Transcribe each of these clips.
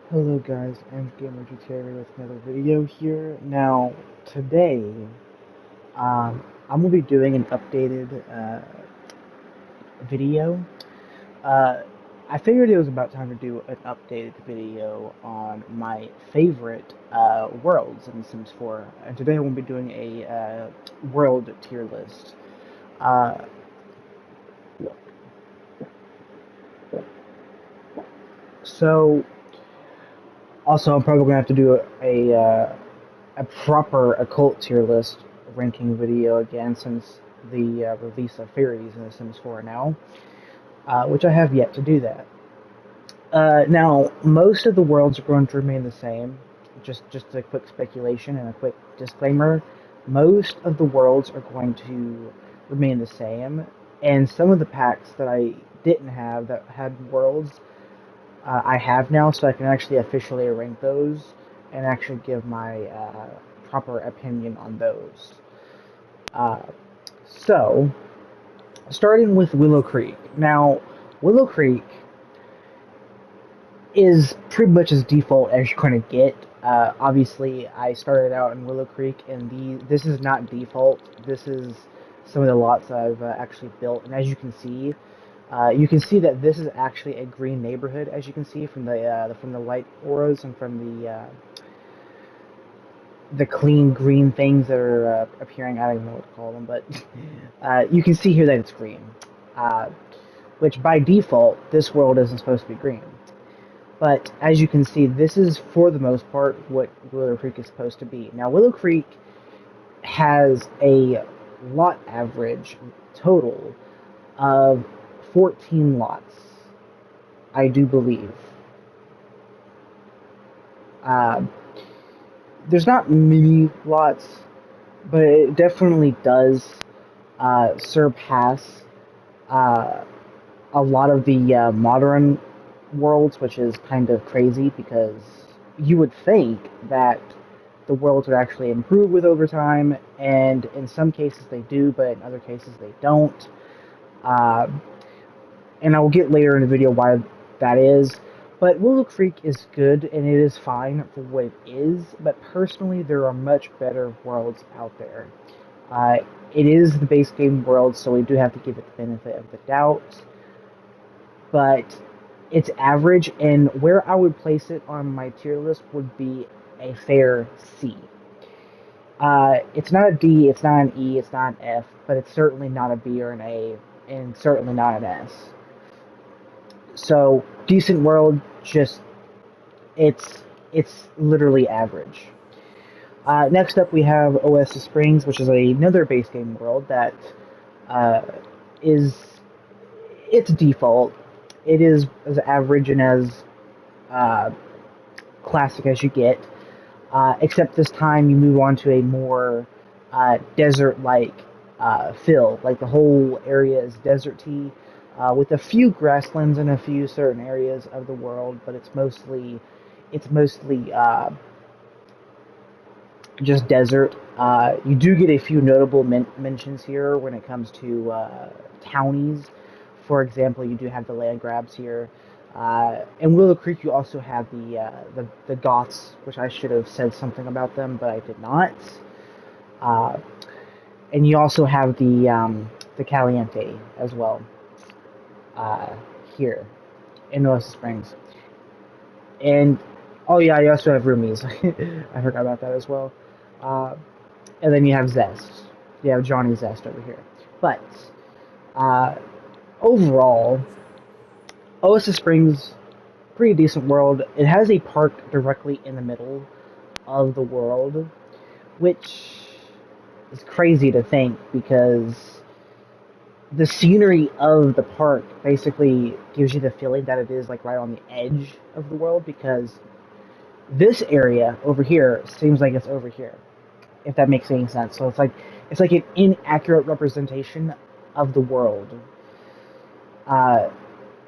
Hello guys, I'm Gamer with another video here. Now, today, I'm going to be doing an updated video. Uh, I figured it was about time to do an updated video on my favorite worlds in Sims 4. And today I will be doing a world tier list. Uh, so, also, I'm probably going to have to do a proper occult tier list ranking video again since the release of fairies in The Sims 4 now, which I have yet to do that. Now, most of the worlds are going to remain the same. Just a quick speculation and a quick disclaimer. Most of the worlds are going to remain the same, and some of the packs that I didn't have that had worlds, I have now, so I can actually officially rank those and actually give my proper opinion on those. Uh, so, starting with Willow Creek. Now, Willow Creek is pretty much as default as you're going to get. Obviously, I started out in Willow Creek, and this is not default. This is some of the lots I've actually built, and as you can see that this is actually a green neighborhood. As you can see from the light auras and from the clean green things that are appearing. I don't even know what to call them, but you can see here that it's green. Uh, which by default, this world isn't supposed to be green. But as you can see, this is for the most part what Willow Creek is supposed to be. Now, Willow Creek has a lot average total of 14 lots, I do believe. Uh, there's not many lots, but it definitely does surpass uh, a lot of the modern worlds, which is kind of crazy because you would think that the worlds would actually improve with overtime, and in some cases they do, but in other cases they don't. Uh, and I will get later in the video why that is. But Willow Creek is good, and it is fine for what it is, but personally there are much better worlds out there. Uh, it is the base game world, so we do have to give it the benefit of the doubt. But it's average, and where I would place it on my tier list would be a fair C. It's not a D, it's not an E, it's not an F, but it's certainly not a B or an A, and certainly not an S. So decent world, just it's literally average. Next up, we have Oasis Springs, which is another base game world that uh, is its default. It is as average and as uh, classic as you get, except this time you move on to a more desert-like feel. Like the whole area is deserty, with a few grasslands in a few certain areas of the world, but it's mostly just desert. You do get a few notable mentions here when it comes to townies. For example, you do have the land grabs here. In Willow Creek, you also have the Goths, which I should have said something about them, but I did not. Uh, and you also have the Caliente as well uh, here in Oasis Springs. And oh yeah, you also have roomies. I forgot about that as well. Uh, and then you have Zest. You have Johnny Zest over here. But uh, overall, Oasis Springs, pretty decent world. It has a park directly in the middle of the world, which is crazy to think because the scenery of the park basically gives you the feeling that it is like right on the edge of the world because this area over here seems like it's over here, if that makes any sense. So it's like an inaccurate representation of the world. Uh,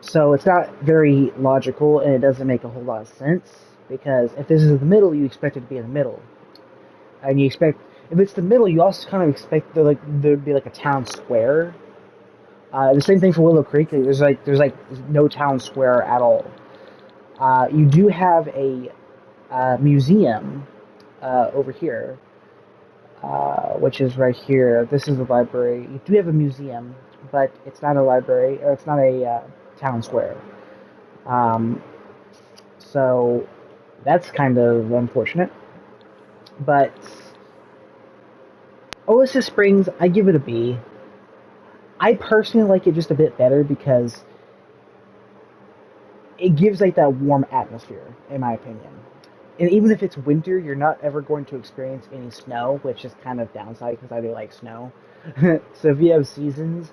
so it's not very logical, and it doesn't make a whole lot of sense because if this is the middle, you expect it to be in the middle, and you expect if it's the middle, you also kind of expect there'd be like a town square. The same thing for Willow Creek. There's no town square at all. You do have a museum over here, which is right here. This is the library. You do have a museum, but it's not a library, or it's not a town square. Um, so that's kind of unfortunate. But Oasis Springs, I give it a B. I personally like it just a bit better because it gives like that warm atmosphere, in my opinion. And even if it's winter, you're not ever going to experience any snow, which is kind of downside because I do like snow. So if you have seasons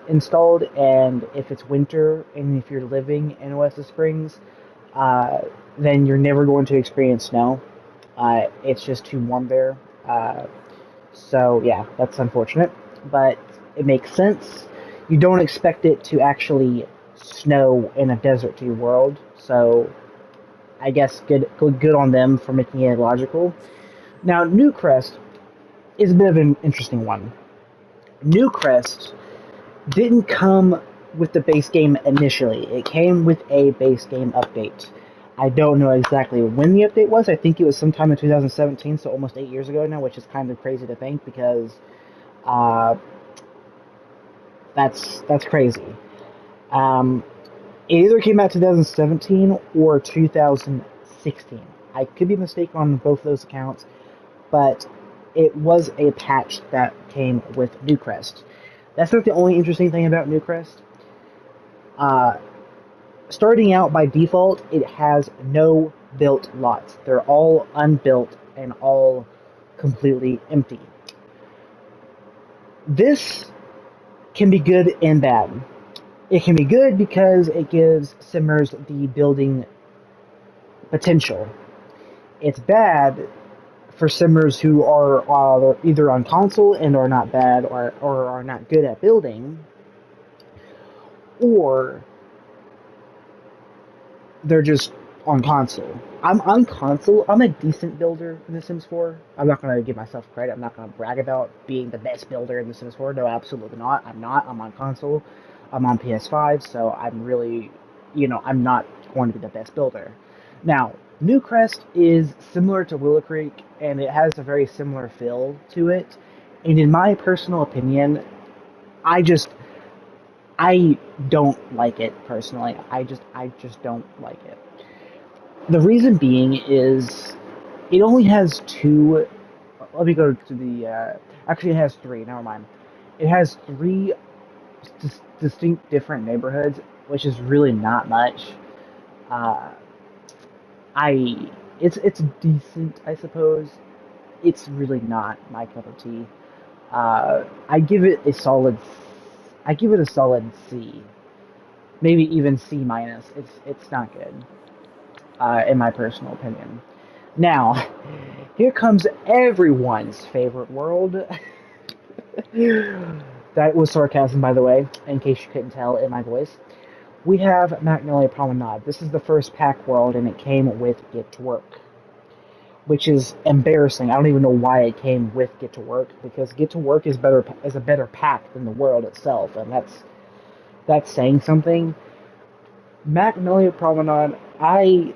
installed, and if it's winter, and if you're living in Oasis Springs, uh, then you're never going to experience snow. It's just too warm there. So yeah, that's unfortunate, but it makes sense. You don't expect it to actually snow in a deserty world, so I guess good on them for making it logical. Now, Newcrest is a bit of an interesting one. Newcrest didn't come with the base game initially. It came with a base game update. I don't know exactly when the update was. I think it was sometime in 2017, so almost 8 years ago now, which is kind of crazy to think because uh, that's crazy. Um, it either came out 2017 or 2016. I could be mistaken on both those accounts, but it was a patch that came with Newcrest. That's not the only interesting thing about Newcrest. Uh, Starting out by default, it has no built lots. They're all unbuilt and all completely empty. This can be good and bad. It can be good because it gives simmers the building potential. It's bad for simmers who are either on console and are not bad or are not good at building, or they're just on console. I'm on console. I'm a decent builder in The Sims 4. I'm not going to give myself credit. I'm not going to brag about being the best builder in The Sims 4. No, absolutely not. I'm not. I'm on console. I'm on PS5, so I'm really, I'm not going to be the best builder. Now, Newcrest is similar to Willow Creek, and it has a very similar feel to it. And in my personal opinion, I just I don't like it personally. I just don't like it. The reason being is it only has two. Let me go to the. Actually, it has three. Never mind. It has three distinct different neighborhoods, which is really not much. Uh, I it's decent, I suppose. It's really not my cup of tea. I give it a solid. I give it a solid C, maybe even C minus. It's not good, in my personal opinion. Now, here comes everyone's favorite world. That was sarcasm, by the way, in case you couldn't tell in my voice. We have Magnolia Promenade. This is the first pack world, and it came with Get to Work, which is embarrassing. I don't even know why it came with Get to Work, because Get to Work is a better pack than the world itself, and that's saying something. Magnolia Promenade, I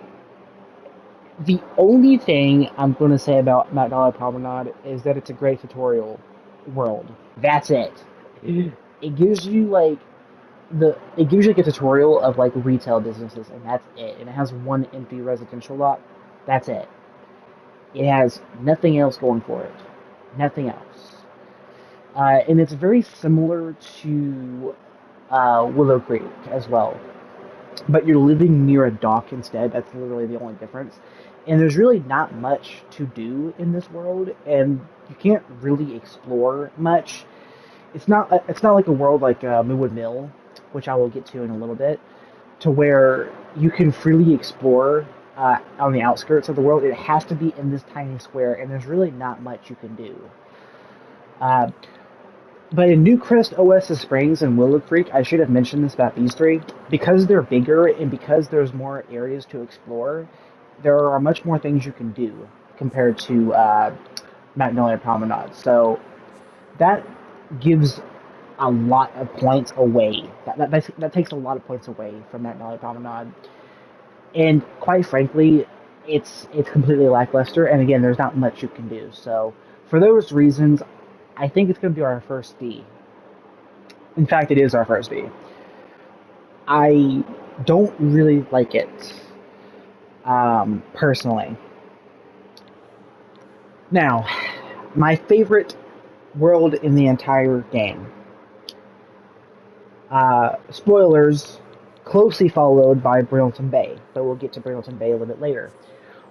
the only thing I'm going to say about Magnolia Promenade is that it's a great tutorial world. That's it. It gives you like it gives you like a tutorial of like retail businesses, and that's it. And it has one empty residential lot. That's it. It has nothing else going for it. Nothing else. And it's very similar to Willow Creek as well, but you're living near a dock instead. That's literally the only difference. And there's really not much to do in this world, and you can't really explore much. It's not like a world like Moonwood Mill, which I will get to in a little bit, to where you can freely explore on the outskirts of the world. It has to be in this tiny square, and there's really not much you can do. Uh, but in Newcrest, Oasis Springs, and Willow Creek, I should have mentioned this about these three. Because they're bigger and because there's more areas to explore, there are much more things you can do compared to Magnolia Promenade. So that gives a lot of points away. That takes a lot of points away from Magnolia Promenade. And quite frankly, it's completely lackluster. And again, there's not much you can do. So for those reasons, I think it's going to be our first D. In fact, it is our first D. I don't really like it, personally. Now, my favorite world in the entire game. Spoilers, closely followed by Brindleton Bay, but we'll get to Brindleton Bay a little bit later.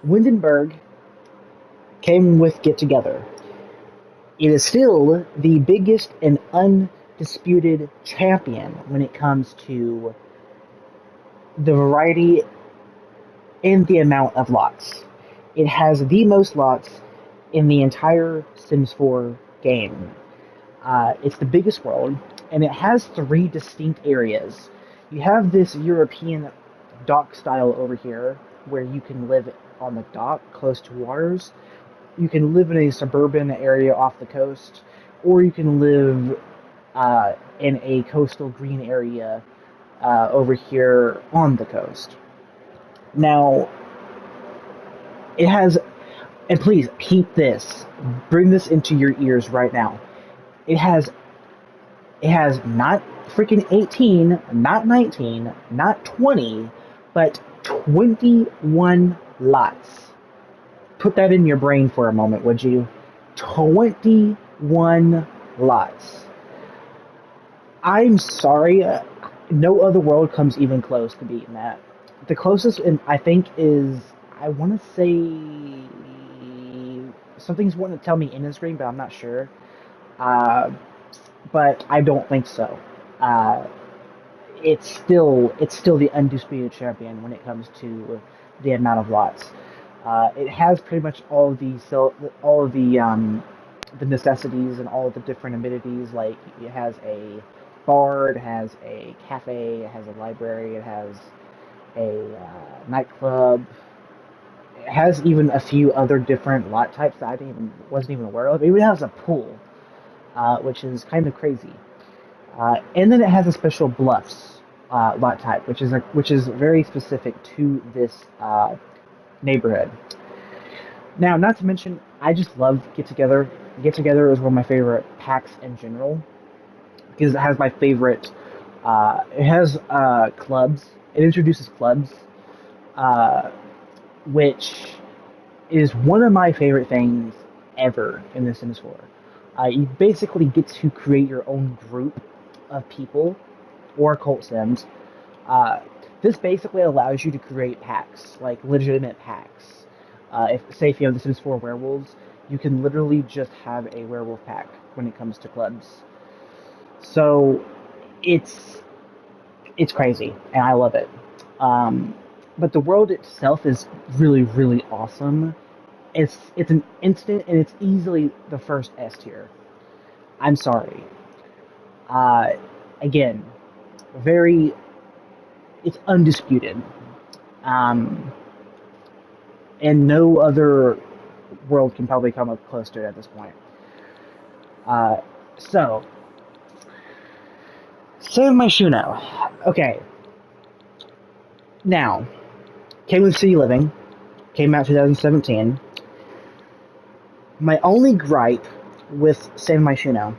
Windenburg came with Get Together. It is still the biggest and undisputed champion when it comes to the variety and the amount of lots. It has the most lots in the entire Sims 4 game. It's the biggest world, and it has three distinct areas. You have this European dock style over here, where you can live on the dock close to waters. You can live in a suburban area off the coast, or you can live in a coastal green area over here on the coast. Now, it has, and please keep this, bring this into your ears right now. It has It has not freaking 18, not 19, not 20, but 21 lots. Put that in your brain for a moment, would you? 21 lots. I'm sorry, no other world comes even close to beating that. The closest, I think, is, I want to say, something's wanting to tell me in the screen, but I'm not sure. Uh, but I don't think so. Uh, it's still the undisputed champion when it comes to the amount of lots. It has pretty much all of the necessities and all of the different amenities. Like it has a bar, it has a cafe, it has a library, it has a nightclub. It has even a few other different lot types that wasn't even aware of. It even has a pool, which is kind of crazy. And then it has a special bluffs lot type, which is very specific to this neighborhood. Now, not to mention, I just love Get Together. Get Together is one of my favorite packs in general because it has my favorite. It has clubs. It introduces clubs, uh, which is one of my favorite things ever in The Sims 4. You basically get to create your own group of people or cult sims. Uh, this basically allows you to create packs, like legitimate packs. If you have The Sims 4 werewolves, you can literally just have a werewolf pack when it comes to clubs. So it's it's crazy, and I love it. But the world itself is really, really awesome. It's an instant, and it's easily the first S tier. I'm sorry. Uh, Again, very, it's undisputed, um, and no other world can probably come up close to it at this point. Uh, so, Save Myshuno. Okay, now, came with City Living, came out 2017. My only gripe with Save Myshuno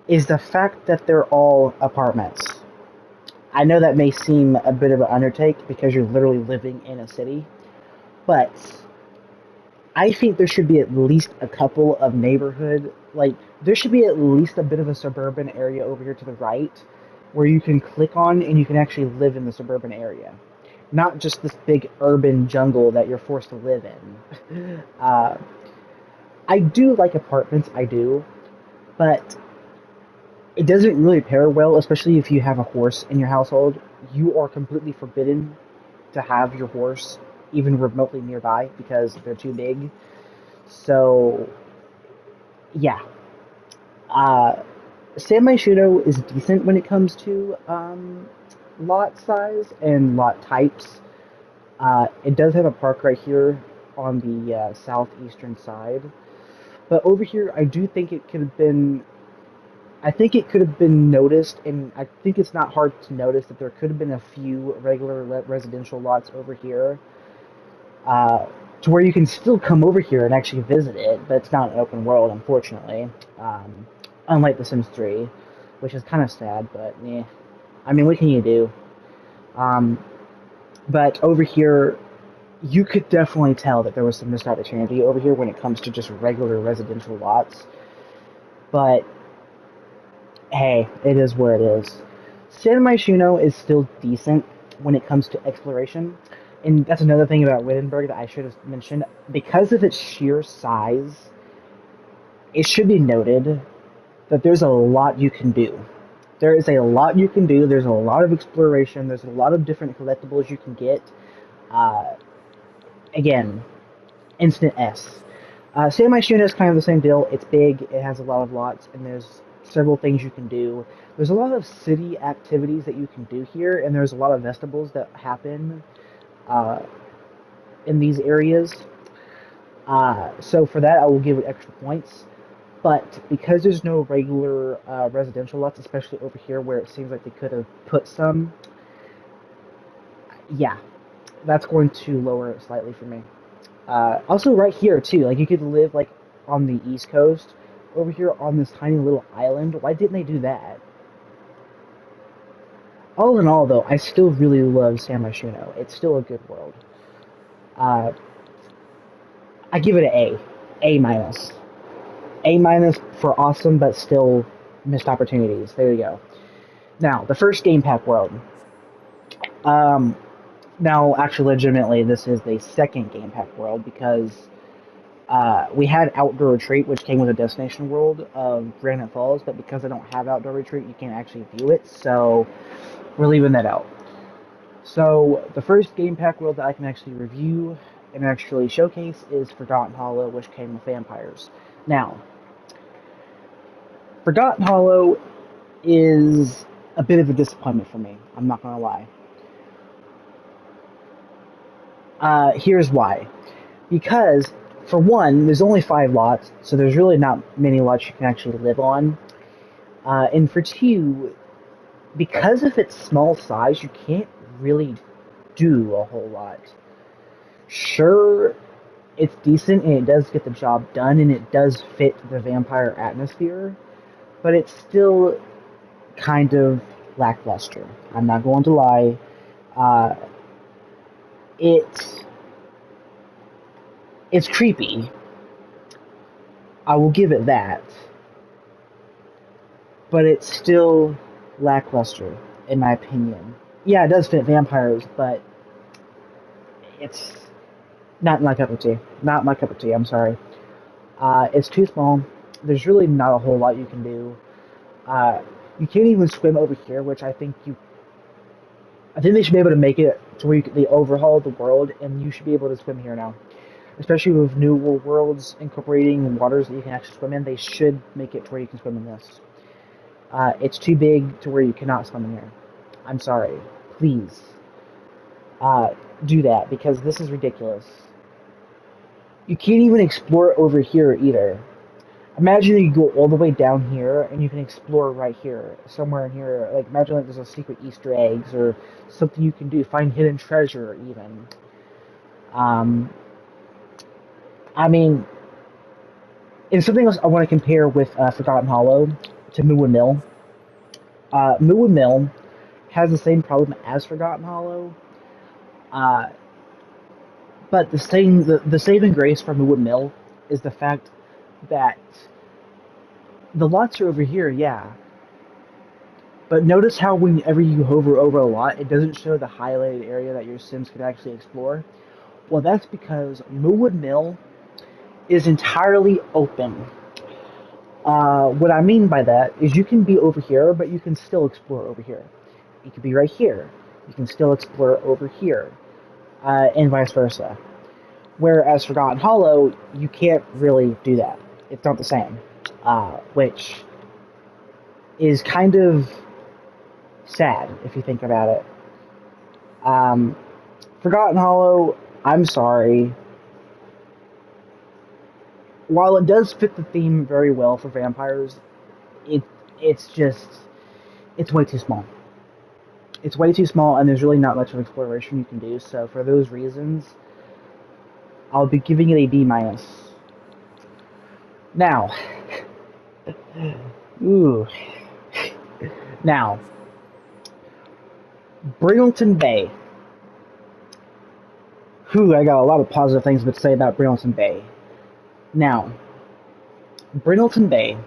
is the fact that they're all apartments. I know that may seem a bit of an undertake because you're literally living in a city, but I think there should be at least a couple of neighborhood, like, there should be at least a bit of a suburban area over here to the right where you can click on and you can actually live in the suburban area. Not just this big urban jungle that you're forced to live in. I do like apartments, I do, but it doesn't really pair well, especially if you have a horse in your household. You are completely forbidden to have your horse even remotely nearby because they're too big. So, yeah. Uh, San Myshuno is decent when it comes to lot size and lot types. It does have a park right here on the southeastern side. But over here, I do think it could have been I think it could have been noticed, and I think it's not hard to notice that there could have been a few regular residential lots over here, uh, to where you can still come over here and actually visit it, but it's not an open world, unfortunately. Um, Unlike The Sims 3, which is kind of sad, but yeah. I mean, what can you do? Um, but over here, you could definitely tell that there was some missed opportunity over here when it comes to just regular residential lots. But hey, it is where it is. San Myshuno is still decent when it comes to exploration. And that's another thing about Windenburg that I should have mentioned. Because of its sheer size, it should be noted that there's a lot you can do. There is a lot you can do. There's a lot of exploration. There's a lot of different collectibles you can get. Uh, Again, Instant S. San Myshuno is kind of the same deal. It's big, it has a lot of lots, and there's several things you can do. There's a lot of city activities that you can do here, and there's a lot of vegetables that happen uh, in these areas. So for that, I will give it extra points. But because there's no regular residential lots, especially over here where it seems like they could have put some, yeah, that's going to lower it slightly for me. Also, right here too, like you could live like on the East Coast, over here on this tiny little island. Why didn't they do that? All in all, though, I still really love San Myshuno. It's still a good world. Uh, I give it an A, A minus, A minus for awesome, but still missed opportunities. There you go. Now, the first game pack world. Um, Now, actually, legitimately, this is the second game pack world because we had Outdoor Retreat, which came with a destination world of Granite Falls, but because I don't have Outdoor Retreat, you can't actually view it, so we're leaving that out. So, the first game pack world that I can actually review and actually showcase is Forgotten Hollow, which came with vampires. Now, Forgotten Hollow is a bit of a disappointment for me, I'm not gonna lie. Here's why. Because, for one, there's only 5 lots, so there's really not many lots you can actually live on. And for two, because of its small size, you can't really do a whole lot. Sure, it's decent and it does get the job done and it does fit the vampire atmosphere, but it's still kind of lackluster. I'm not going to lie. Uh, it's it's creepy. I will give it that, but it's still lackluster in my opinion. Yeah, it does fit vampires, but it's not my cup of tea. Not my cup of tea. I'm sorry. It's too small. There's really not a whole lot you can do. Uh, you can't even swim over here, which I think you. I think they should be able to make it to where they overhaul the world, and you should be able to swim here now. Especially with new worlds incorporating waters that you can actually swim in, they should make it to where you can swim in this. It's too big to where you cannot swim in here. I'm sorry. Please uh, do that because this is ridiculous. You can't even explore over here either. Imagine you go all the way down here and you can explore right here, somewhere in here. Like imagine like there's a secret Easter eggs or something you can do, find hidden treasure even. Um, I mean, and something else I want to compare with Forgotten Hollow to Moonwood Mill. Moonwood Mill has the same problem as Forgotten Hollow, uh, but the saving grace for Moonwood Mill is the fact that the lots are over here, yeah. But notice how whenever you hover over a lot, it doesn't show the highlighted area that your Sims could actually explore. Well, that's because Moonwood Mill is entirely open. What I mean by that is you can be over here, but you can still explore over here. You could be right here. You can still explore over here, and vice versa. Whereas Forgotten Hollow, you can't really do that. It's not the same, which is kind of sad if you think about it. Um, Forgotten Hollow, I'm sorry. While it does fit the theme very well for vampires, it it's just, it's way too small. It's way too small, and there's really not much of exploration you can do. So for those reasons, I'll be giving it a B minus. Now, ooh, now, Brindleton Bay. Whew, I got a lot of positive things to say about Brindleton Bay. Now, Brindleton Bay.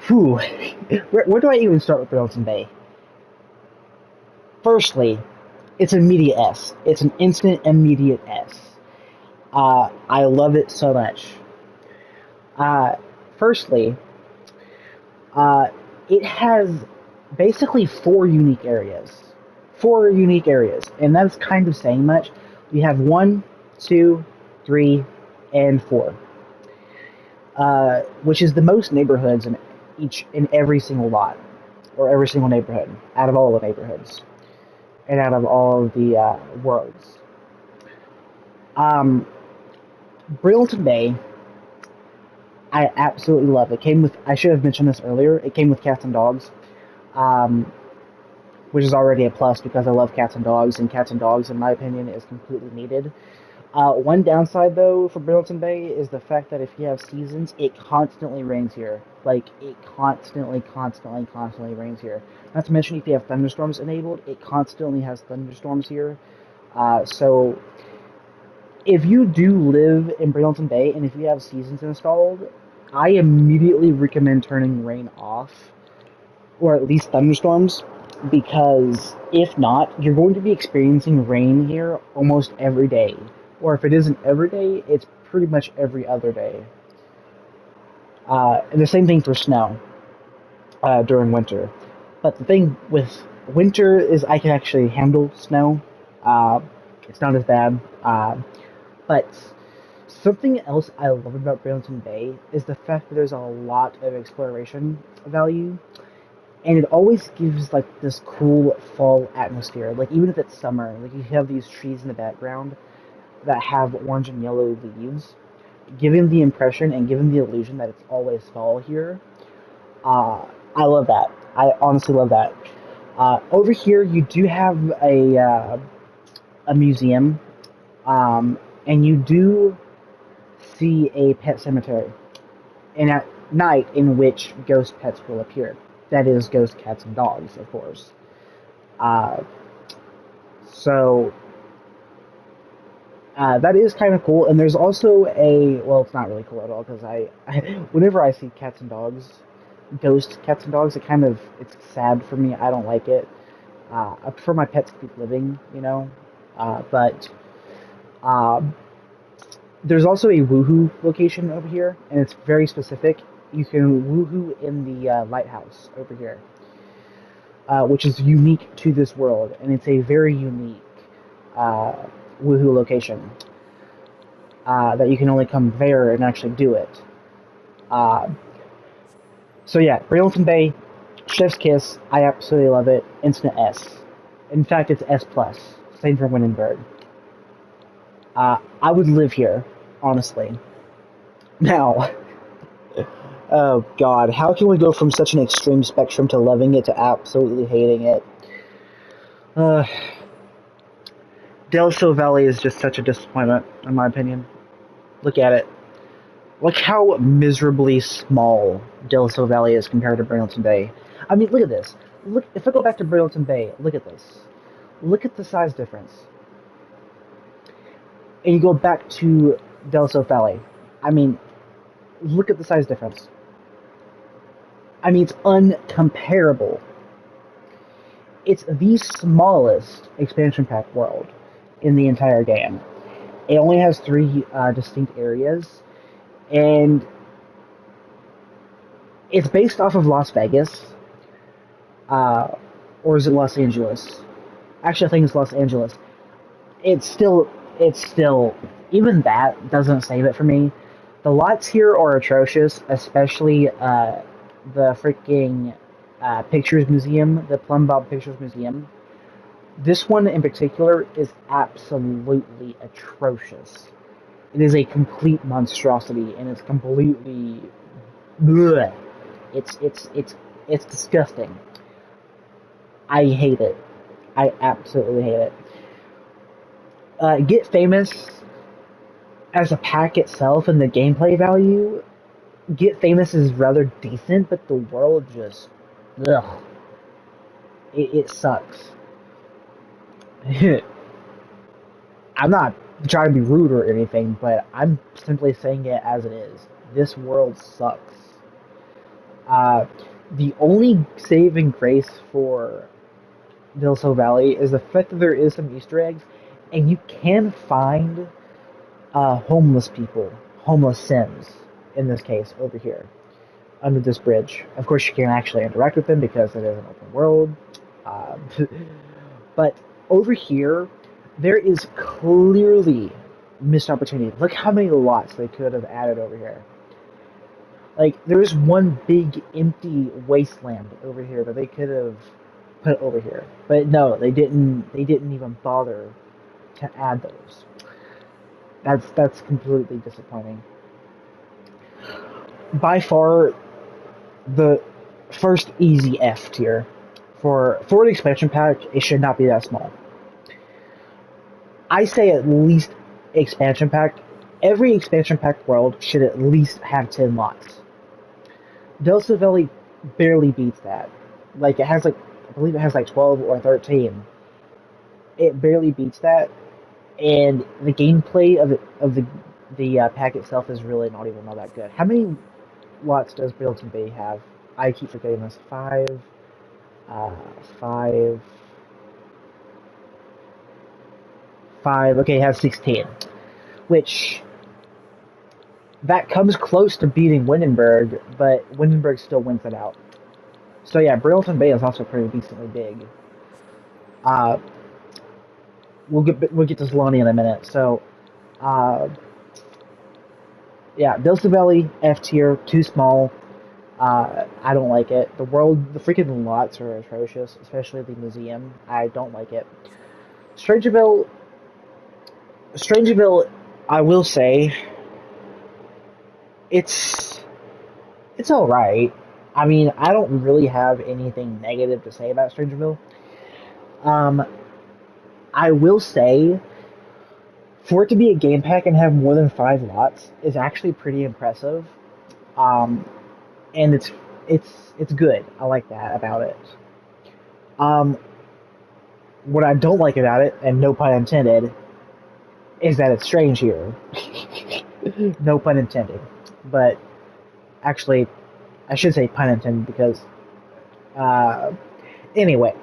Whew, where do I even start with Brindleton Bay? Firstly, it's immediate S. It's an instant immediate S. I love it so much. Uh, firstly, uh, it has basically four unique areas. Four unique areas, and that's kind of saying much. We have 1, 2, 3, and 4, which is the most neighborhoods in every single lot, or every single neighborhood, out of all the neighborhoods, and out of all of the worlds. Um, Brindleton Bay, I absolutely love. It came with. I should have mentioned this earlier. It came with cats and dogs, um, which is already a plus because I love cats and cats and dogs, in my opinion, is completely needed. One downside, though, for Brindleton Bay is the fact that if you have seasons, it constantly rains here. Like, it constantly rains here. Not to mention, if you have thunderstorms enabled, it constantly has thunderstorms here. So, if you do live in Brindleton Bay and if you have seasons installed, I immediately recommend turning rain off, or at least thunderstorms, because if not, you're going to be experiencing rain here almost every day. Or if it isn't every day, it's pretty much every other day. And the same thing for snow during winter. But the thing with winter is I can actually handle snow. Uh, it's not as bad. But something else I love about Brindleton Bay is the fact that there's a lot of exploration value, and it always gives like this cool fall atmosphere. Like even if it's summer, like you have these trees in the background that have orange and yellow leaves, giving the impression and giving the illusion that it's always fall here. Uh, I love that. I honestly love that. Over here, you do have a museum, and you do see a pet cemetery, and at night in which ghost pets will appear. That is, ghost cats and dogs, of course. Uh, so that is kind of cool. And there's also well, it's not really cool at all because whenever I see cats and dogs, ghost cats and dogs, it's sad for me. I don't like it. I prefer my pets to keep living, you know. But um, there's also a woohoo location over here, and it's very specific. You can woohoo in the lighthouse over here, which is unique to this world, and it's a very unique uh, woohoo location that you can only come there and actually do it. Uh, so yeah, Brindleton Bay, Chef's Kiss, I absolutely love it. Instant S. In fact, it's S plus. Same for Windenburg. I would live here, honestly. Now, oh God, how can we go from such an extreme spectrum to loving it to absolutely hating it? Uh, Del Sol Valley is just such a disappointment, in my opinion. Look at it. Look how miserably small Del Sol Valley is compared to Brindleton Bay. I mean, look at this. Look, if I go back to Brindleton Bay, look at this. Look at the size difference. And you go back to Del Sol Valley. I mean, look at the size difference. I mean, it's uncomparable. It's the smallest expansion pack world in the entire game. It only has three distinct areas, and it's based off of Las Vegas, uh, or is it Los Angeles? Actually, I think it's Los Angeles. It's still, even that doesn't save it for me. The lots here are atrocious, especially the freaking Pictures Museum, the Plum Bob Pictures Museum. This one in particular is absolutely atrocious. It is a complete monstrosity, and it's completely bleh. It's disgusting. I hate it. I absolutely hate it. Get Famous as a pack itself and the gameplay value, Get Famous is rather decent, but the world just, ugh, it sucks. I'm not trying to be rude or anything, but I'm simply saying it as it is. This world sucks. Uh, the only saving grace for Dilso Valley is the fact that there is some Easter eggs, and you can find homeless people, homeless Sims, in this case, over here, under this bridge. Of course, you can't actually interact with them because it is an open world. Uh, but over here, there is clearly missed opportunity. Look how many lots they could have added over here. Like, there's one big empty wasteland over here that they could have put over here. But no, they didn't. They didn't even bother to add those. That's completely disappointing. By far, the first easy F tier for an expansion pack. It should not be that small. I say at least expansion pack. Every expansion pack world should at least have 10 lots. Del Savelli barely beats that. Like it has like I believe it has like 12 or 13. It barely beats that, and the gameplay of the pack itself is really not even all that good. How many lots does Brindleton Bay have? I keep forgetting this. Uh, five, five. Okay, it has 16, which that comes close to beating Windenburg, but Windenburg still wins it out. So yeah, Brindleton Bay is also pretty decently big. Uh, we'll get to Sulani in a minute. So uh, yeah, Delta Valley F tier, too small. I don't like it. The freaking lots are atrocious, especially the museum. I don't like it. Strangerville, Strangerville, I will say, it's it's all right. I mean, I don't really have anything negative to say about Strangerville. Um, I will say, for it to be a game pack and have more than 5 lots is actually pretty impressive. Um, and it's good. I like that about it. Um, what I don't like about it, and no pun intended, is that it's strange here. No pun intended. But actually, I should say pun intended because, uh, anyway,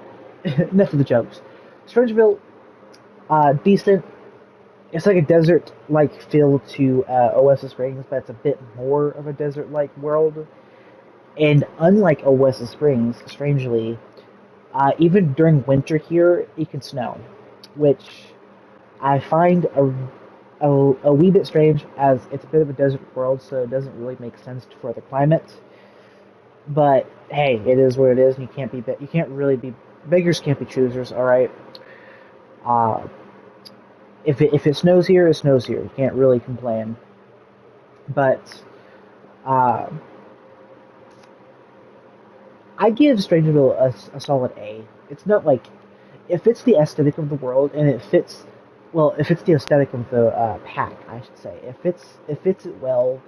enough of the jokes. Strangeville, decent. It's like a desert-like feel to Oasis Springs, but it's a bit more of a desert-like world. And unlike Oasis Springs, strangely, even during winter here, it can snow, which I find a wee bit strange as it's a bit of a desert world, so it doesn't really make sense for the climate. But hey, it is what it is, and you can't really be beggars can't be choosers. All right. Uh, if it snows here, it snows here. You can't really complain. But uh, I give Strangerville a solid A. It's not like it fits the aesthetic of the world, and it fits well. It fits the aesthetic of the pack, I should say. It fits it well.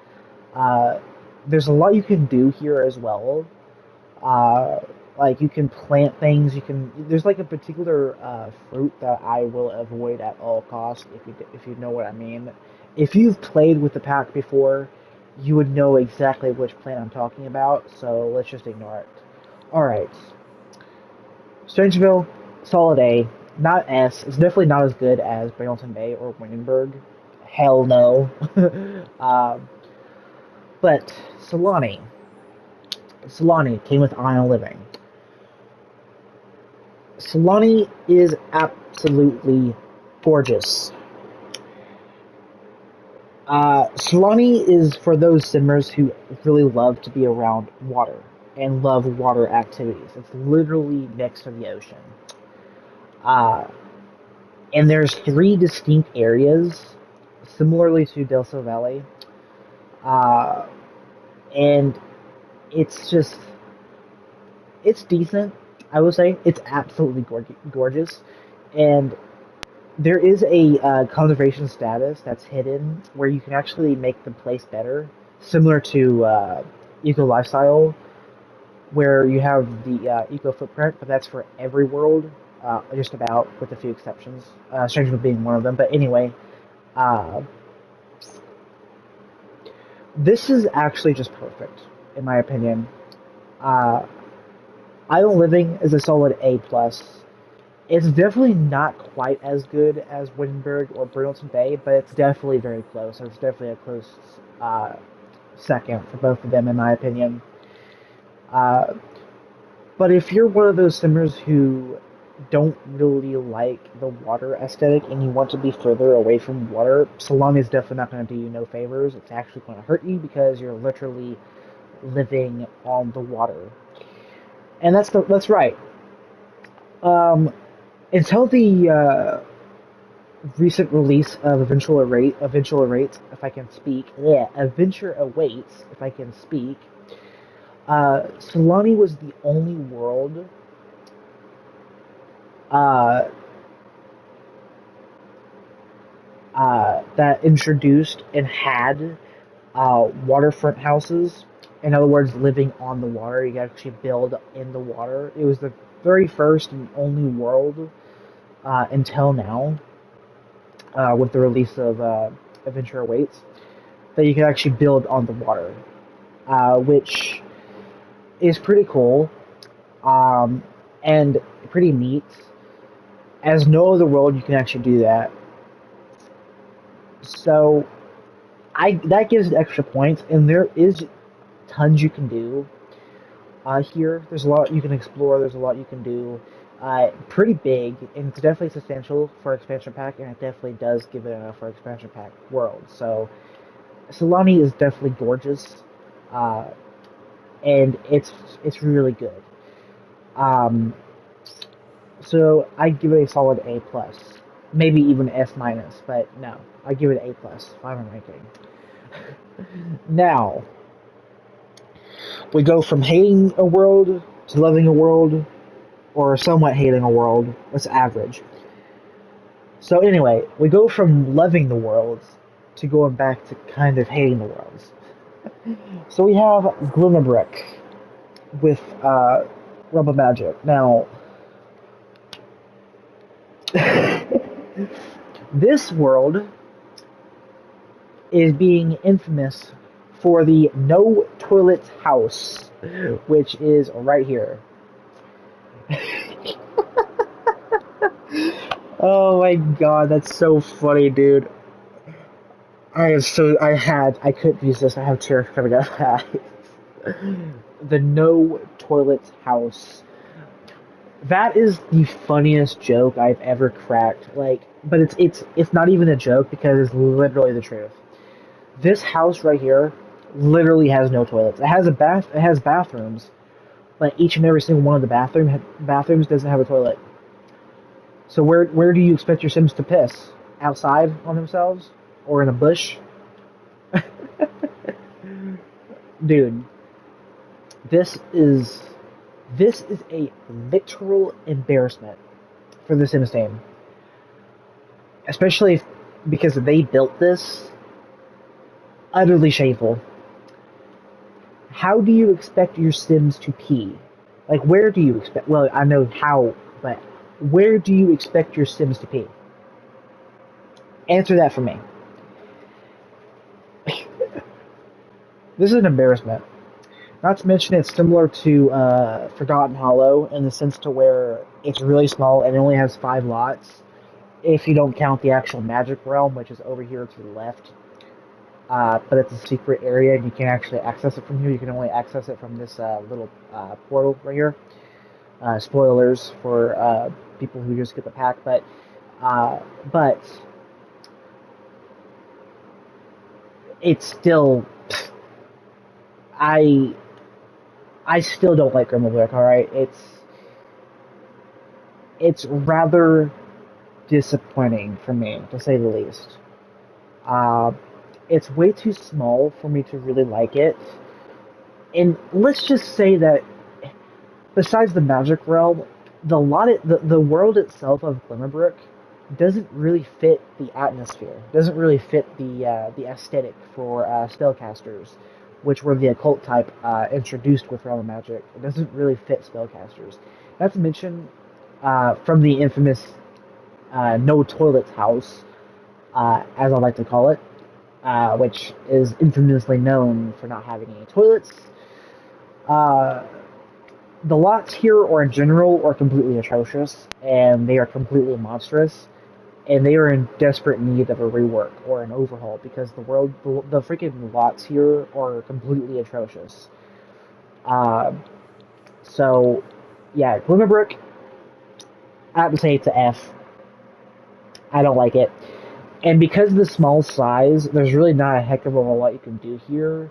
Uh, there's a lot you can do here as well. Uh, like you can plant things. You can. There's like a particular fruit that I will avoid at all costs. If you know what I mean. If you've played with the pack before, you would know exactly which plant I'm talking about. So let's just ignore it. All right, Strangeville, solid A, not S. It's definitely not as good as Brindleton Bay or Windenburg. Hell no. um, but Sulani, Sulani came with Iron Living. Sulani is absolutely gorgeous. Sulani is for those simmers who really love to be around water and love water activities. It's literally next to the ocean. Uh, and there's 3 distinct areas, similarly to Del Sol Valley. Uh, and it's just it's decent. I will say it's absolutely gorgeous, and there is a conservation status that's hidden where you can actually make the place better, similar to Eco Lifestyle, where you have the eco footprint, but that's for every world, just about, with a few exceptions. Strangerville being one of them. But anyway, uh, this is actually just perfect, in my opinion. Uh, Island Living is a solid A plus. It's definitely not quite as good as Windenburg or Brindleton Bay, but it's definitely very close. It's definitely a close uh, second for both of them, in my opinion. Uh, but if you're one of those simmers who don't really like the water aesthetic and you want to be further away from water, Sulani is definitely not going to do you no favors. It's actually going to hurt you because you're literally living on the water, and that's right. Um, until the recent release of Adventure Awaits, if I can speak. Yeah, Adventure Awaits, if I can speak. Sulani was the only world uh, that introduced and had waterfront houses. In other words, living on the water. You could actually build in the water. It was the very first and only world until now, with the release of Adventure Awaits, that you can actually build on the water, which is pretty cool and pretty neat. As no other world, you can actually do that. So I that gives it extra points, and there is tons you can do here. There's a lot you can explore. There's a lot you can do. Pretty big, and it's definitely substantial for expansion pack, and it definitely does give it enough for expansion pack world. So Sulani is definitely gorgeous, uh, and it's really good. Um, So I give it a solid A plus, maybe even S minus, but no, I give it A plus. Final ranking. Now we go from hating a world to loving a world, or somewhat hating a world. Let's average. So anyway, we go from loving the worlds to going back to kind of hating the worlds. So we have Glimmerbrook with Rubber Magic. Now, this world is being infamous for the no toilets house, which is right here. Oh my god, that's so funny, dude. I couldn't use this. I have tears coming out of my eyes. The no toilets house. That is the funniest joke I've ever cracked. Like, but it's not even a joke because it's literally the truth. This house right here literally has no toilets. It has a bath. It has bathrooms, but each and every single one of the bathrooms doesn't have a toilet. So where do you expect your Sims to piss? Outside on themselves or in a bush? Dude, this is this is a literal embarrassment for the Sims team, especially because they built this. Utterly shameful. How do you expect your Sims to pee? Like, where do you expect? Well, I know how, but where do you expect your Sims to pee? Answer that for me. This is an embarrassment. Not to mention, it's similar to Forgotten Hollow in the sense to where it's really small and it only has 5 lots. If you don't count the actual magic realm, which is over here to the left, but it's a secret area and you can't actually access it from here. You can only access it from this little portal right here. Spoilers for people who just get the pack, uh, but it's still I I still don't like Grimmelblick. All right, it's rather disappointing for me to say the least. Uh, it's way too small for me to really like it. And let's just say that besides the magic realm, the world itself of Glimmerbrook doesn't really fit the atmosphere. Doesn't really fit the aesthetic for spellcasters, which were the occult type introduced with Realm of Magic. It doesn't really fit spellcasters. Not to mention, from the infamous no toilets house, as I like to call it, which is infamously known for not having any toilets. Uh, the lots here, or in general, are completely atrocious, and they are completely monstrous, and they are in desperate need of a rework or an overhaul because the freaking lots here are completely atrocious. Uh, so, yeah, Glimmerbrook, I have to say it's a F. I don't like it. And because of the small size, there's really not a heck of a lot you can do here,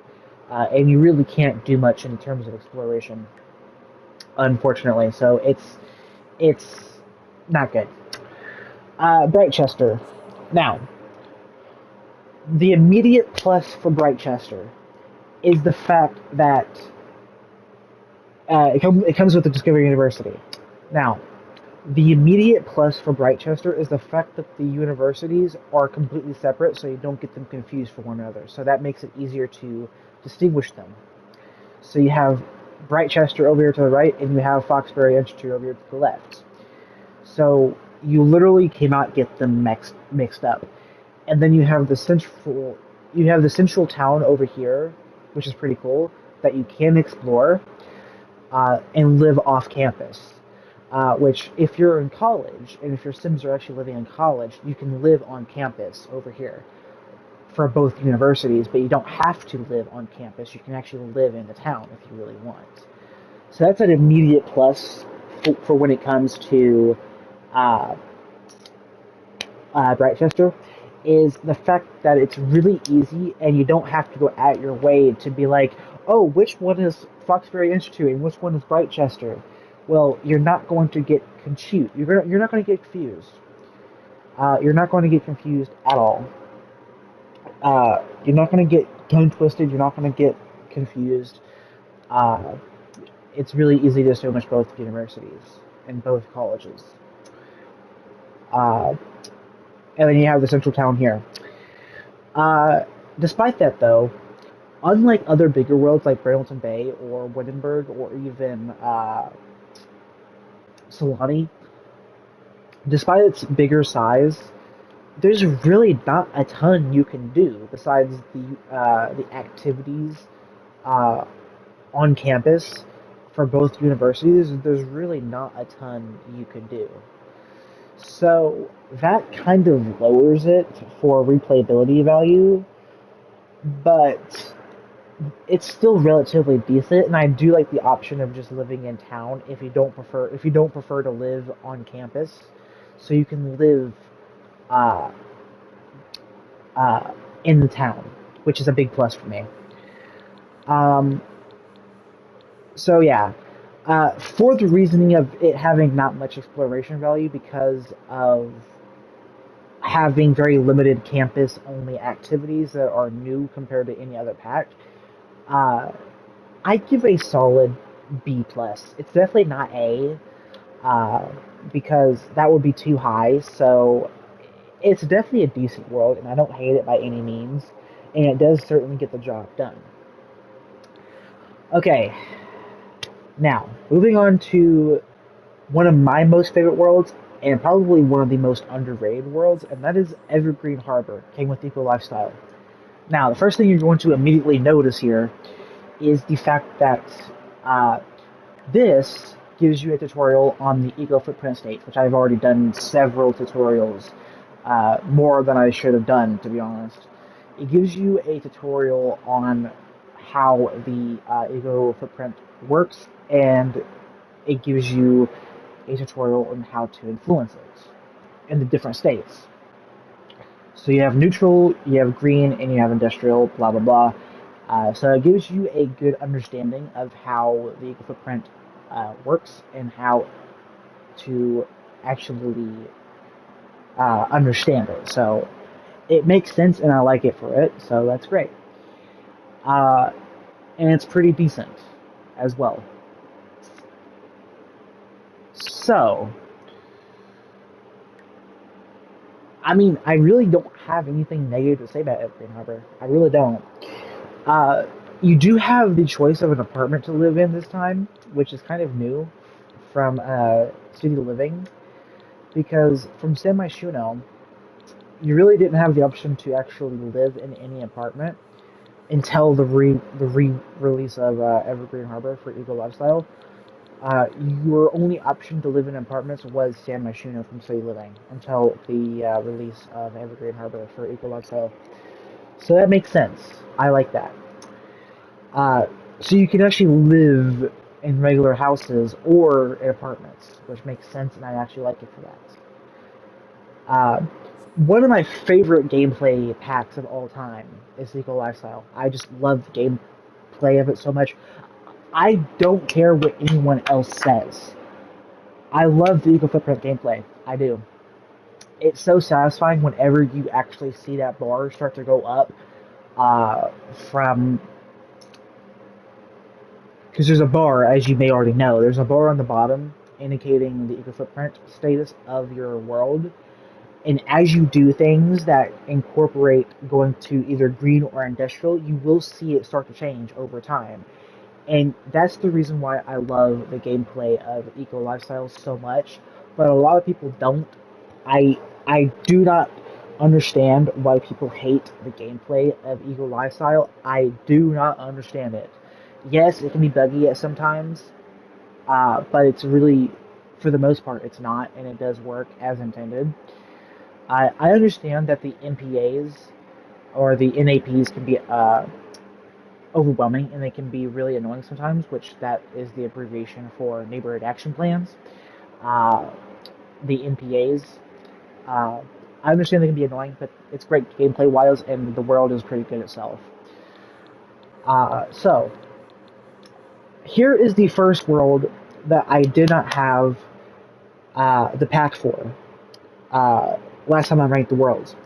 and you really can't do much in terms of exploration, unfortunately. So it's not good. Britechester. Now, the immediate plus for Britechester is the fact that it comes with the Discovery University. Now, the immediate plus for Britechester is the fact that the universities are completely separate, so you don't get them confused for one another. So that makes it easier to distinguish them. So you have Britechester over here to the right, and you have Foxbury Institute over here to the left. So you literally cannot get them mixed up. And then you have the central town over here, which is pretty cool, that you can explore and live off campus. Which, if you're in college, and if your Sims are actually living in college, you can live on campus over here for both universities, but you don't have to live on campus. You can actually live in the town if you really want. So that's an immediate plus for when it comes to uh, Britechester, is the fact that it's really easy and you don't have to go out your way to be like, oh, which one is Foxbury Institute and which one is Britechester? Well, you're not going to get confused. You're not going to get confused. You're not going to get confused at all. You're not going to get tongue twisted. You're not going to get confused. Uh, it's really easy to distinguish both universities and both colleges. Uh, and then you have the central town here. Uh, Despite that, though, unlike other bigger worlds like Brindleton Bay or Windenburg or even Sulani, despite its bigger size, there's really not a ton you can do besides the activities uh, on campus for both universities. There's really not a ton you can do. So that kind of lowers it for replayability value, but it's still relatively decent, and I do like the option of just living in town if you don't prefer to live on campus, so you can live uh, uh, in the town, which is a big plus for me. Um, so yeah, for the reasoning of it having not much exploration value because of having very limited campus only activities that are new compared to any other pack, uh, I give a solid B plus. It's definitely not A, uh, because that would be too high. So it's definitely a decent world, and I don't hate it by any means, and it does certainly get the job done. Okay, now moving on to one of my most favorite worlds, and probably one of the most underrated worlds, and that is Evergreen Harbor, King with Eco Lifestyle. Now, the first thing you're going to immediately notice here is the fact that uh, this gives you a tutorial on the eco footprint state, which I've already done several tutorials, more than I should have done, to be honest. It gives you a tutorial on how the eco footprint works, and it gives you a tutorial on how to influence it in the different states. So you have neutral, you have green, and you have industrial, blah blah blah. So it gives you a good understanding of how the eco footprint works and how to actually understand it. So it makes sense, and I like it for it. So that's great. Uh, and it's pretty decent as well. So, I mean, I really don't have anything negative to say about Evergreen Harbor. I really don't. Uh, you do have the choice of an apartment to live in this time, which is kind of new from city living, because from San Myshuno, you really didn't have the option to actually live in any apartment until the release of Evergreen Harbor for Eagle Lifestyle. Your only option to live in apartments was San Myshuno from City Living until the release of Evergreen Harbor for Eagle Lifestyle. So that makes sense. I like that. Uh, so you can actually live in regular houses or in apartments, which makes sense, and I actually like it for that. Uh, One of my favorite gameplay packs of all time is Eco Lifestyle. I just love the gameplay of it so much. I don't care what anyone else says. I love the Eco Footprint gameplay. I do. It's so satisfying whenever you actually see that bar start to go up uh, from because there's a bar, as you may already know, there's a bar on the bottom indicating the eco footprint status of your world. And as you do things that incorporate going to either green or industrial, you will see it start to change over time. And that's the reason why I love the gameplay of eco lifestyles so much. But a lot of people don't. I do not understand why people hate the gameplay of eco lifestyle. I do not understand it. Yes, it can be buggy at sometimes, but it's really, for the most part, it's not, and it does work as intended. I understand that the NPAs or the NAPs can be overwhelming and they can be really annoying sometimes, which that is the abbreviation for neighborhood action plans. Uh, the NPAs, uh, I understand they can be annoying, but it's great gameplay wise, and the world is pretty good itself. So, here is the first world that I did not have the pack for last time I ranked the worlds,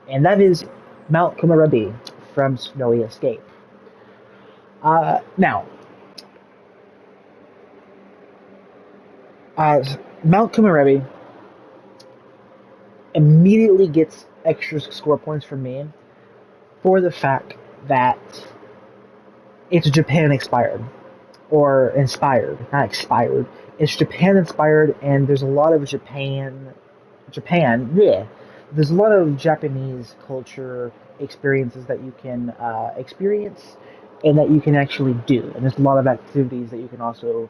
and that is Mount Komorebi from Snowy Escape. Now, uh, Mount Komorebi immediately gets extra score points from me for the fact that it's Japan inspired or inspired, not expired. It's Japan inspired, and there's a lot of Japan, yeah. There's a lot of Japanese culture experiences that you can experience and that you can actually do. And there's a lot of activities that you can also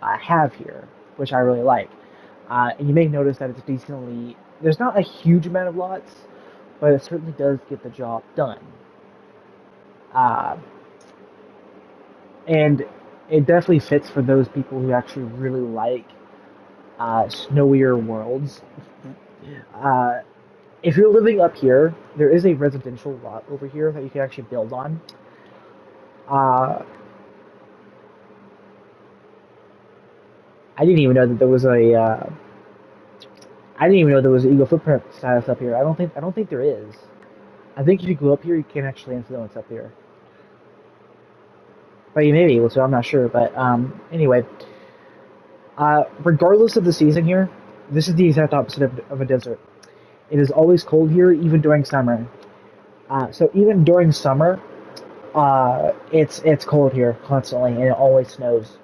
have here, which I really like. And you may notice that it's decently, there's not a huge amount of lots, but it certainly does get the job done. Uh, and it definitely fits for those people who actually really like snowier worlds. Uh, if you're living up here, there is a residential lot over here that you can actually build on. Uh, I didn't even know that there was a. I didn't even know there was an eagle footprint status up here. I don't think there is. I think if you go up here, you can actually influence up here. But you may be able to. I'm not sure. But anyway, regardless of the season here, this is the exact opposite of a desert. It is always cold here, even during summer. So even during summer, it's cold here constantly, and it always snows.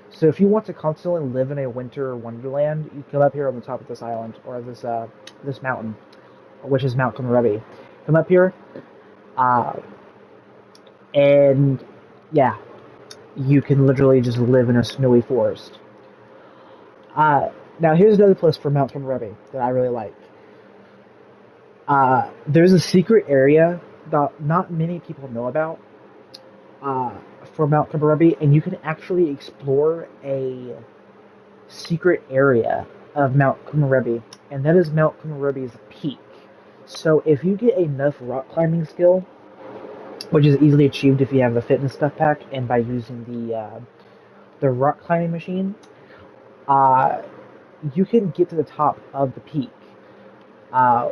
So if you want to constantly live in a winter wonderland, you come up here on the top of this island or this mountain, which is Mount Komorebi. Come up here, uh, and yeah, you can literally just live in a snowy forest. Now here's another place for Mount Komorebi that I really like. There's a secret area that not many people know about uh, for Mount Komorebi, and you can actually explore a secret area of Mount Komorebi, and that is Mount Komorebi's peak. So if you get enough rock climbing skill, which is easily achieved if you have the fitness stuff pack and by using the rock climbing machine, uh, you can get to the top of the peak, uh,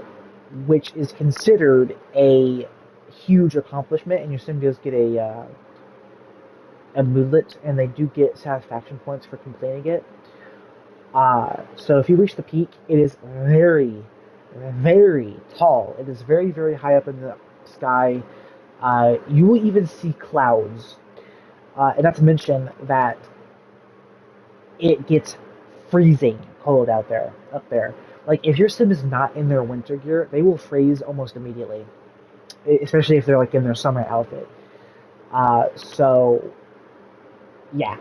which is considered a huge accomplishment, and your sim does get a moodlet, and they do get satisfaction points for completing it. So if you reach the peak, it is very, very tall. It is very, very high up in the sky. You will even see clouds. And not to mention that it gets freezing cold out there, up there. Like if your sim is not in their winter gear, they will freeze almost immediately, especially if they're like in their summer outfit. So yeah,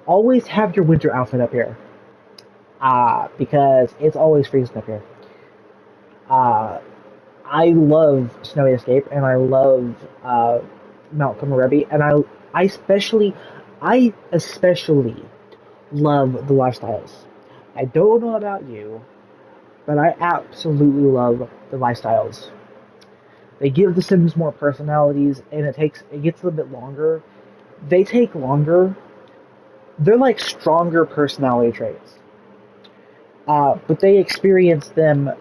always have your winter outfit up here, because it's always freezing up here. Uh, I love Snowy Escape and I love Mount Komorebi, and I especially love the lifestyles. I don't know about you, but I absolutely love the lifestyles. They give the Sims more personalities, and it gets a little bit longer. They take longer. They're like stronger personality traits, but they experience them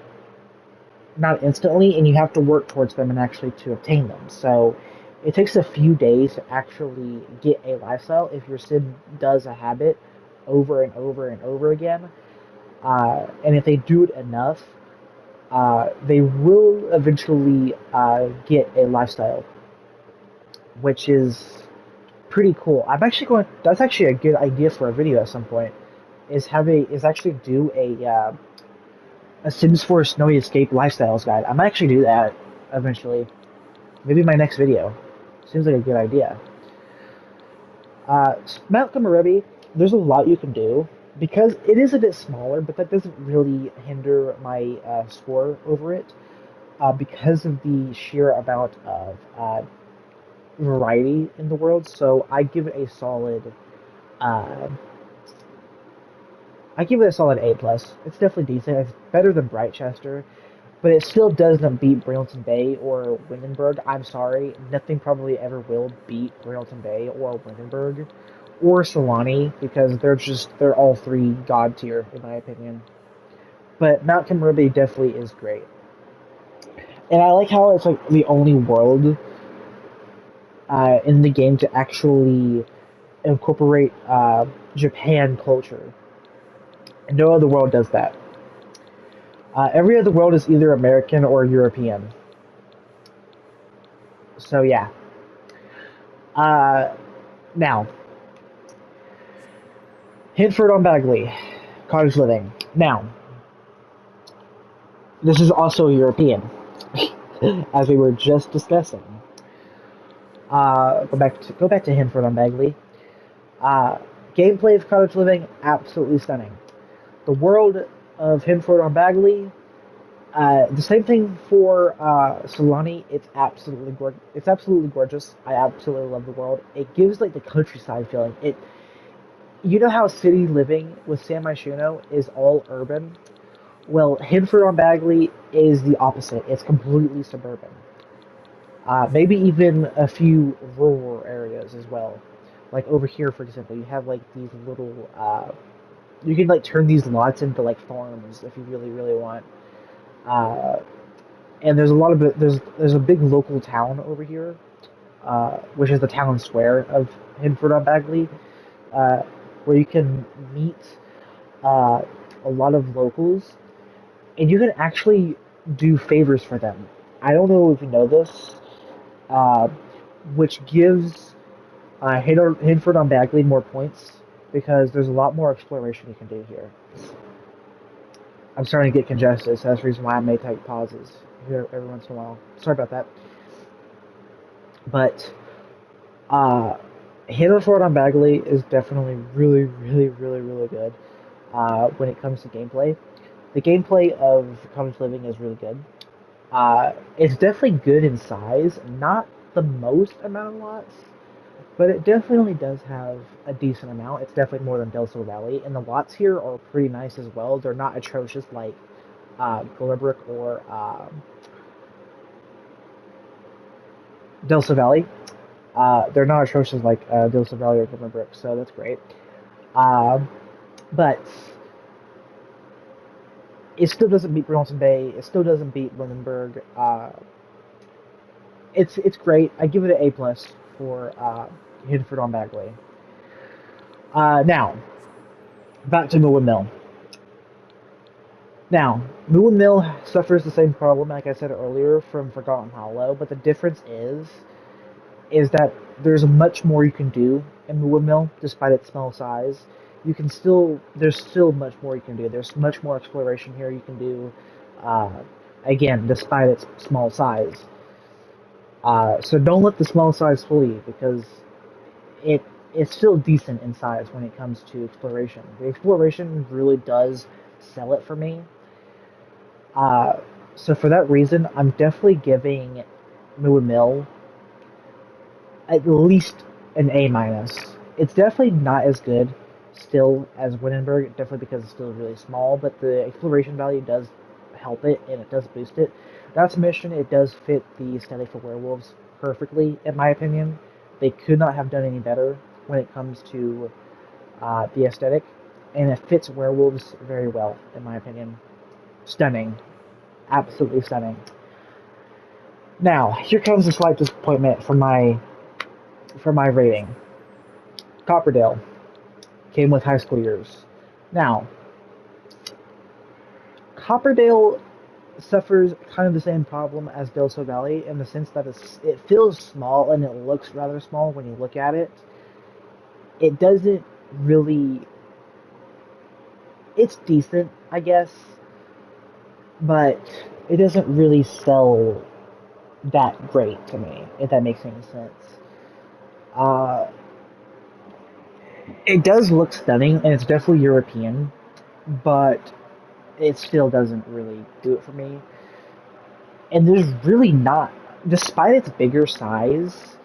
not instantly, and you have to work towards them and actually to obtain them. So it takes a few days to actually get a lifestyle if your sim does a habit over and over and over again. And if they do it enough, they will eventually get a lifestyle, which is pretty cool. I'm actually going. That's actually a good idea for a video at some point. Is actually do a Sims 4 Snowy Escape lifestyles guide. I might actually do that eventually. Maybe my next video. Seems like a good idea. Mount Komorebi, there's a lot you can do because it is a bit smaller, but that doesn't really hinder my score over it because of the sheer amount of variety in the world. So uh, I give it a solid A plus. It's definitely decent. It's better than Britechester, but it still doesn't beat Brindleton Bay or Windenburg. I'm sorry, nothing probably ever will beat Brindleton Bay or Windenburg or Sulani because they're all three god tier in my opinion. But Mount Komorebi definitely is great, and I like how it's like the only world in the game to actually incorporate Japan culture. And no other world does that. Every other world is either American or European. So yeah. Uh, Now, Henford on Bagley, cottage living. Now, this is also European, as we were just discussing. Go back to Henford on Bagley. Uh, Gameplay of cottage living, absolutely stunning. The world of Henford on Bagley, the same thing for Sulani. It's absolutely gorgeous. I absolutely love the world. It gives like the countryside feeling. You know how city living with San Myshuno is all urban? Well, Henford on Bagley is the opposite. It's completely suburban. Maybe even a few rural areas as well. Like over here, for example, you have like these little. You can like turn these lots into like farms if you really, really want. Uh, and there's a lot of there's a big local town over here, which is the town square of Henford on Bagley, uh, where you can meet uh, a lot of locals, and you can actually do favors for them. I don't know if you know this, uh, which gives Hinford on Bagley more points because there's a lot more exploration you can do here. I'm starting to get congested, so that's the reason why I may take pauses here every once in a while. Sorry about that. But uh, Hinford on Bagley is definitely really, really, really, really good when it comes to gameplay. The gameplay of Cottage Living is really good. It's definitely good in size, not the most amount of lots, but it definitely does have a decent amount. It's definitely more than Del Sol Valley, and the lots here are pretty nice as well. They're not atrocious like Glimmerbrook or Del Sol Valley. They're not atrocious like Del Sol Valley or Glimmerbrook, so that's great. Um, but it still doesn't beat Brindleton Bay. It still doesn't beat Windenburg. It's great. I give it an A plus. for Henford on Bagley. Now, back to Moon Mill. Now, Moon Mill suffers the same problem, like I said earlier, from Forgotten Hollow, but the difference is that there's much more you can do in Moon Mill, despite its small size. There's still much more you can do. There's much more exploration here you can do, uh, again, despite its small size. So don't let the small size fool you, because it it's still decent in size when it comes to exploration. The exploration really does sell it for me. Uh, so for that reason, I'm definitely giving Moon Mill at least an A minus. It's definitely not as good still as Windenburg, definitely because it's still really small, but the exploration value does help it and it does boost it. Not to mention, it does fit the aesthetic for werewolves perfectly, in my opinion. They could not have done any better when it comes to the aesthetic, and it fits werewolves very well, in my opinion. Stunning. Absolutely stunning. Now, here comes a slight disappointment for my rating. Copperdale came with high school years. Now, Copperdale suffers kind of the same problem as Del Sol Valley in the sense that it feels small and it looks rather small when you look at it. It doesn't really. It's decent, I guess, but it doesn't really sell that great to me, if that makes any sense. Uh, it does look stunning, and it's definitely European, but it still doesn't really do it for me. And there's really not, despite its bigger size,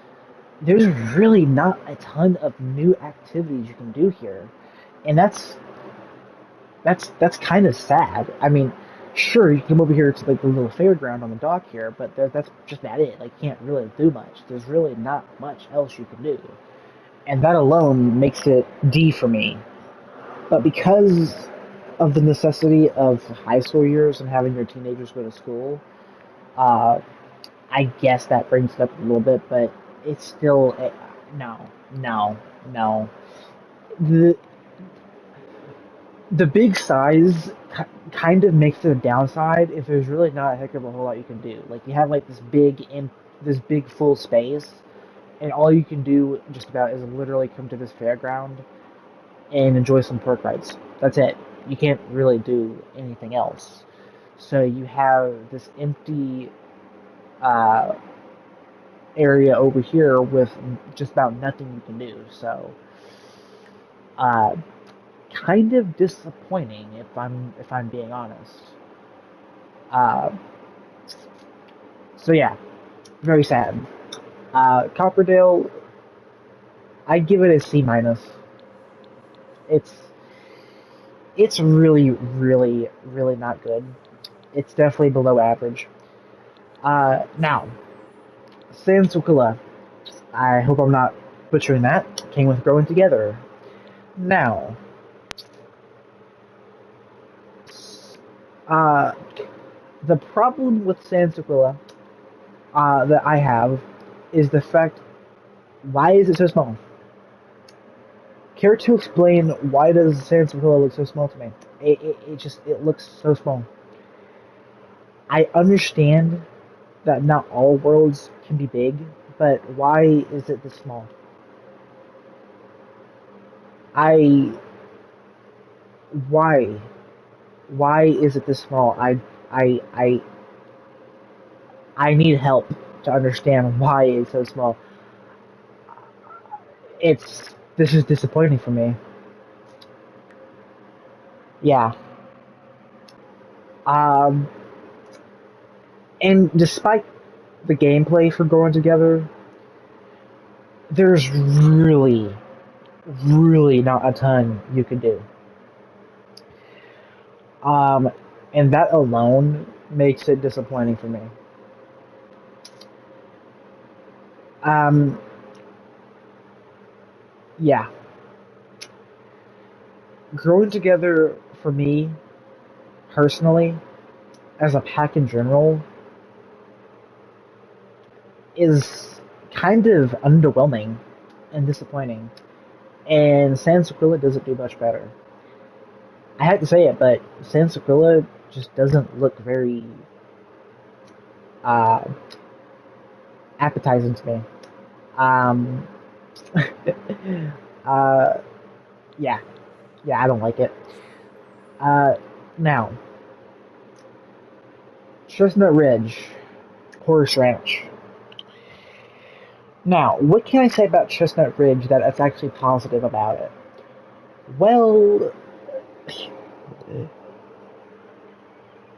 there's really not a ton of new activities you can do here, and that's kind of sad. I mean, sure, you can come over here to like the little fairground on the dock here, but that's just about it. Like, you can't really do much. There's really not much else you can do, and that alone makes it D for me. But because of the necessity of high school years and having your teenagers go to school, uh, I guess that brings it up a little bit, but it's still no, no, no. The the big size kind of makes it a downside if there's really not a heck of a whole lot you can do. Like, you have like this big full space, and all you can do just about is literally come to this fairground and enjoy some park rides. That's it. You can't really do anything else. So you have this empty uh, area over here with just about nothing you can do. So, uh, kind of disappointing if I'm being honest. Uh, so yeah, very sad. Copperdale, I give it a C minus. It's it's really really really not good. It's definitely below average. Now, San Sukula. I hope I'm not butchering that. Came with Growing Together. Now, uh, the problem with San Sukula that I have is the fact, why is it so small? Care to explain why does San Sukula look so small to me? It looks so small. I understand that not all worlds can be big, but why is it this small? I why why is it this small? I I I need help to understand why it's so small. This is disappointing for me. Yeah. Um, and despite the gameplay for Growing Together, there's really, really not a ton you can do. Um, and that alone makes it disappointing for me. Um, yeah. Growing Together, for me, personally, as a pack in general, is kind of underwhelming and disappointing. And San Sequilla doesn't do much better. I hate to say it, but San Sequilla just doesn't look very uh, appetizing to me. Um, uh, yeah, yeah, I don't like it. Uh, Now, Chestnut Ridge Horse Ranch. Now, what can I say about Chestnut Ridge that's actually positive about it? Well,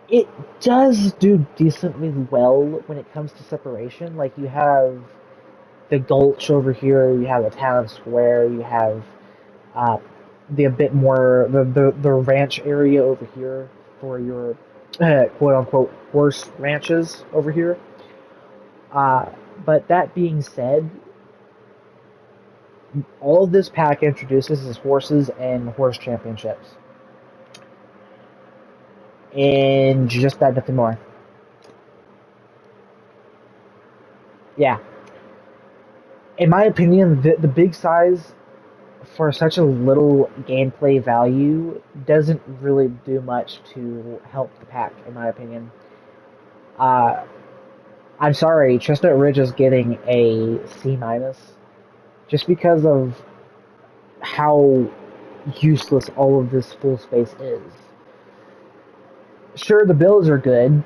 it does do decently well when it comes to separation. Like, you have the Gulch over here, you have the town square, you have uh, the a bit more the ranch area over here for your quote unquote horse ranches over here. Uh, but that being said, all this pack introduces is horses and horse championships, and just that, nothing more. Yeah, in my opinion, the big size for such a little gameplay value doesn't really do much to help the pack, in my opinion. Uh, I'm sorry, Chestnut Ridge is getting a C minus just because of how useless all of this full space is. Sure, the builds are good.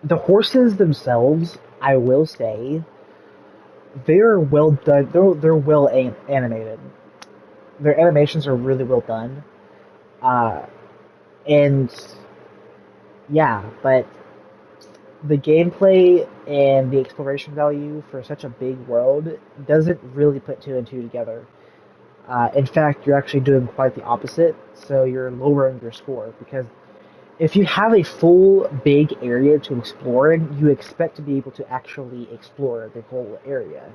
The horses themselves, I will say, they're well done. They're well animated. Their animations are really well done. Uh, and yeah, but the gameplay and the exploration value for such a big world doesn't really put two and two together. In fact, you're actually doing quite the opposite, so you're lowering your score because if you have a full big area to explore in, you expect to be able to actually explore the whole area.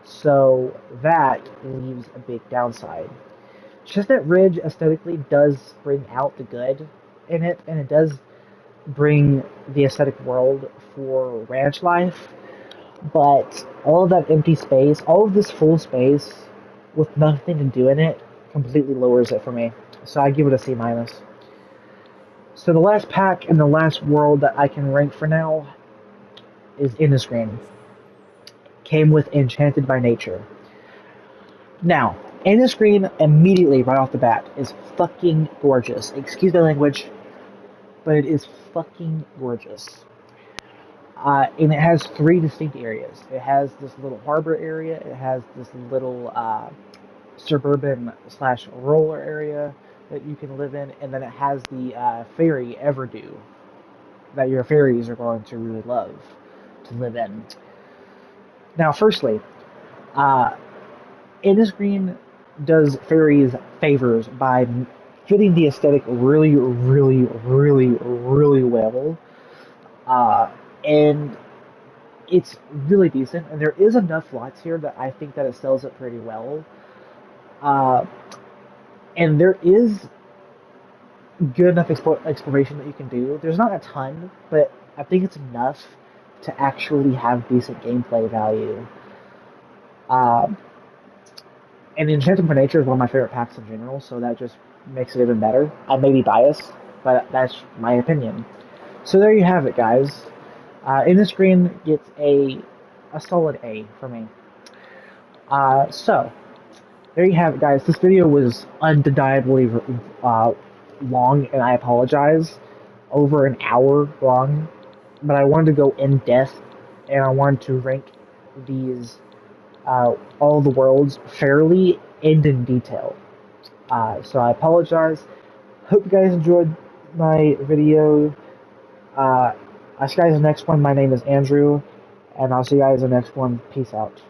So that leaves a big downside. Chestnut Ridge aesthetically does bring out the good in it, and it does bring the aesthetic world for ranch life, but all of that empty space, all of this full space with nothing to do in it, completely lowers it for me. So I give it a C minus. So the last pack and the last world that I can rank for now is Innisgreen. Came with Enchanted by Nature. Now, Innisgreen immediately right off the bat is fucking gorgeous. Excuse my language, but it is fucking gorgeous. And it has three distinct areas. It has this little harbor area. It has this little suburban slash rural area that you can live in, and then it has the ferry Everdew that your fairies are going to really love to live in. Now, firstly, uh, Innisgreen does fairies favors by fitting the aesthetic really, really, really, really well. And it's really decent, and there is enough lots here that I think that it sells it pretty well. Uh, and there is good enough exploration that you can do. There's not a ton, but I think it's enough to actually have decent gameplay value. Uh, and Enchanted by Nature is one of my favorite packs in general, so that just makes it even better. I may be biased, but that's my opinion. So there you have it, guys. Innisgreen gets a solid A for me. So there you have it, guys. This video was undeniably long, and I apologize. Over an hour long, but I wanted to go in depth, and I wanted to rank these all the worlds fairly and in detail. So I apologize. Hope you guys enjoyed my video. I'll see you guys in the next one. My name is Andrew, and I'll see you guys in the next one. Peace out.